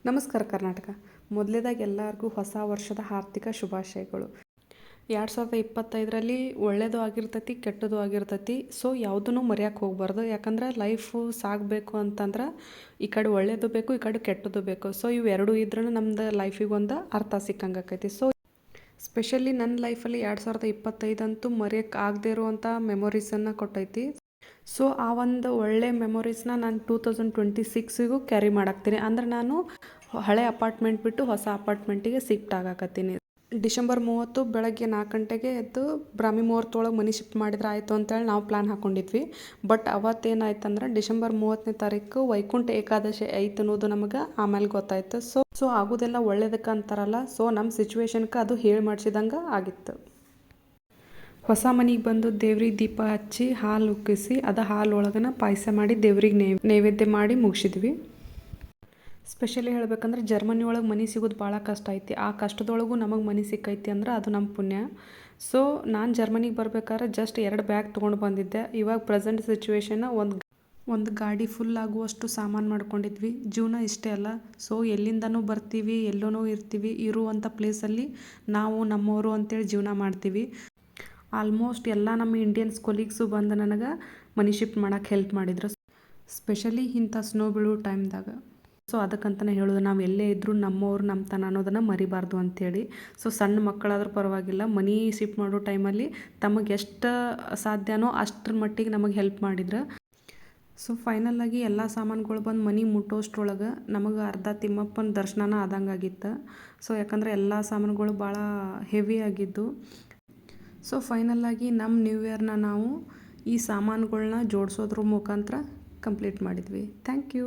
ನಮಸ್ಕಾರ ಕರ್ನಾಟಕ. ಮೊದಲೇದಾಗಿ ಎಲ್ಲರಿಗೂ ಹೊಸ ವರ್ಷದ ಆರ್ಥಿಕ ಶುಭಾಶಯಗಳು. 2025ರಲ್ಲಿ ಒಳ್ಳೆಯದು ಆಗಿರ್ತೈತಿ, ಕೆಟ್ಟದ್ದು ಆಗಿರ್ತೈತಿ. ಸೊ ಯಾವುದನ್ನು ಮರೆಯೋಕೆ ಹೋಗ್ಬಾರ್ದು. ಯಾಕಂದ್ರೆ ಲೈಫು ಸಾಗಬೇಕು ಅಂತಂದ್ರೆ ಈ ಕಡೆ ಒಳ್ಳೆಯದು ಬೇಕು, ಈ ಕಡೆ ಕೆಟ್ಟದ್ದು ಬೇಕು. ಸೊ ಇವೆರಡೂ ಇದ್ರೂ ನಮ್ದು ಲೈಫಿಗೆ ಒಂದು ಅರ್ಥ ಸಿಕ್ಕಂಗೆ ಆಕೈತಿ. ಸೊ ಸ್ಪೆಷಲಿ ನನ್ನ ಲೈಫಲ್ಲಿ 2025 ಅಂತೂ ಮರೆಯೋಕೆ ಆಗದೇ ಇರುವಂಥ ಮೆಮೊರೀಸನ್ನು ಕೊಟ್ಟೈತಿ. ಸೊ ಆ ಒಂದು ಒಳ್ಳೆ ಮೆಮೊರೀಸ್ನ ನಾನು 2026ಗೂ ಕ್ಯಾರಿ ಮಾಡಾಕ್ತೀನಿ. ಅಂದ್ರೆ ನಾನು ಹಳೆ ಅಪಾರ್ಟ್ಮೆಂಟ್ ಬಿಟ್ಟು ಹೊಸ ಅಪಾರ್ಟ್ಮೆಂಟಿಗೆ ಶಿಫ್ಟ್ ಆಗಾಕತ್ತೀನಿ. ಡಿಸೆಂಬರ್ 30 ಬೆಳಗ್ಗೆ 4 ಗಂಟೆಗೆ ಎದ್ದು ಬ್ರಾಹ್ಮಿ ಮುಹೂರ್ತೊಳಗೆ ಮನೆ ಶಿಫ್ಟ್ ಮಾಡಿದ್ರೆ ಆಯಿತು ಅಂತೇಳಿ ನಾವು ಪ್ಲ್ಯಾನ್ ಹಾಕ್ಕೊಂಡಿದ್ವಿ. ಬಟ್ ಅವತ್ತೇನಾಯ್ತಂದ್ರೆ ಡಿಸೆಂಬರ್ 30ನೇ ತಾರೀಕು ವೈಕುಂಠ ಏಕಾದಶಿ ಐತೆ ಅನ್ನೋದು ನಮಗೆ ಆಮೇಲೆ ಗೊತ್ತಾಯ್ತು. ಸೊ ಆಗೋದೆಲ್ಲ ಒಳ್ಳೇದಕ್ಕೆ ಅಂತಾರಲ್ಲ, ಸೊ ನಮ್ಮ ಸಿಚುವೇಶನ್ಗೆ ಅದು ಹೇಳಿ ಮಾಡಿಸಿದಂಗೆ ಆಗಿತ್ತು. ಹೊಸ ಮನೆಗೆ ಬಂದು ದೇವ್ರಿಗೆ ದೀಪ ಹಚ್ಚಿ ಹಾಲು ಉಕ್ಕಿಸಿ ಹಾಲು ಒಳಗನ ಪಾಯಸ ಮಾಡಿ ದೇವ್ರಿಗೆ ನೈವೇದ್ಯ ಮಾಡಿ ಮುಗಿಸಿದ್ವಿ. ಸ್ಪೆಷಲಿ ಹೇಳ್ಬೇಕಂದ್ರೆ ಜರ್ಮನಿ ಒಳಗೆ ಮನೆ ಸಿಗೋದು ಭಾಳ ಕಷ್ಟ ಐತಿ. ಆ ಕಷ್ಟದೊಳಗೂ ನಮಗೆ ಮನೆ ಸಿಕ್ಕೈತಿ ಅಂದ್ರೆ ಅದು ನಮ್ಮ ಪುಣ್ಯ. ಸೊ ನಾನು ಜರ್ಮನಿಗೆ ಬರ್ಬೇಕಾದ್ರೆ ಜಸ್ಟ್ 2 ಬ್ಯಾಗ್ ತೊಗೊಂಡು ಬಂದಿದ್ದೆ. ಇವಾಗ ಪ್ರೆಸೆಂಟ್ ಸಿಚುವೇಶನ್ ಒಂದು ಗಾಡಿ ಫುಲ್ ಆಗುವಷ್ಟು ಸಾಮಾನು ಮಾಡ್ಕೊಂಡಿದ್ವಿ. ಜೀವನ ಇಷ್ಟೇ ಅಲ್ಲ. ಸೊ ಎಲ್ಲಿಂದನೂ ಬರ್ತೀವಿ, ಎಲ್ಲೋನೋ ಇರ್ತೀವಿ. ಇರುವಂಥ ಪ್ಲೇಸಲ್ಲಿ ನಾವು ನಮ್ಮವರು ಅಂತೇಳಿ ಜೀವನ ಮಾಡ್ತೀವಿ. ಆಲ್ಮೋಸ್ಟ್ ಎಲ್ಲ ನಮ್ಮ ಇಂಡಿಯನ್ಸ್ ಕೊಲೀಗ್ಸು ಬಂದು ನನಗೆ ಮನಿ ಶಿಫ್ಟ್ ಮಾಡೋಕ್ಕೆ ಹೆಲ್ಪ್ ಮಾಡಿದ್ರು, ಸ್ಪೆಷಲಿ ಇಂಥ ಸ್ನೋ ಬೀಳೋ ಟೈಮ್ದಾಗ. ಸೊ ಅದಕ್ಕಂತಲೇ ಹೇಳೋದು, ನಾವು ಎಲ್ಲೇ ಇದ್ದರೂ ನಮ್ಮವ್ರು ನಮ್ಮತನ ಅನ್ನೋದನ್ನು ಮರಿಬಾರ್ದು ಅಂಥೇಳಿ. ಸೊ ಸಣ್ಣ ಮಕ್ಕಳಾದ್ರೂ ಪರವಾಗಿಲ್ಲ, ಮನಿ ಶಿಫ್ಟ್ ಮಾಡೋ ಟೈಮಲ್ಲಿ ತಮಗೆ ಎಷ್ಟು ಸಾಧ್ಯನೋ ಅಷ್ಟರ ಮಟ್ಟಿಗೆ ನಮಗೆ ಹೆಲ್ಪ್ ಮಾಡಿದ್ರು. ಸೊ ಫೈನಲಾಗಿ ಎಲ್ಲ ಸಾಮಾನುಗಳು ಬಂದು ಮನೆ ಮುಟ್ಟೋಷ್ಟ್ರೊಳಗೆ ನಮಗೆ ಅರ್ಧ ತಿಮ್ಮಪ್ಪನ ದರ್ಶನನ ಆದಂಗಾಗಿತ್ತು. ಸೊ ಯಾಕಂದರೆ ಎಲ್ಲ ಸಾಮಾನುಗಳು ಭಾಳ ಹೆವಿ ಆಗಿದ್ದು. ಸೊ ಫೈನಲಾಗಿ ನಮ್ಮ ನ್ಯೂ ಇಯರ್ನ ನಾವು ಈ ಸಾಮಾನುಗಳನ್ನ ಜೋಡಿಸೋದ್ರ ಮುಖಾಂತರ ಕಂಪ್ಲೀಟ್ ಮಾಡಿದ್ವಿ. Thank you.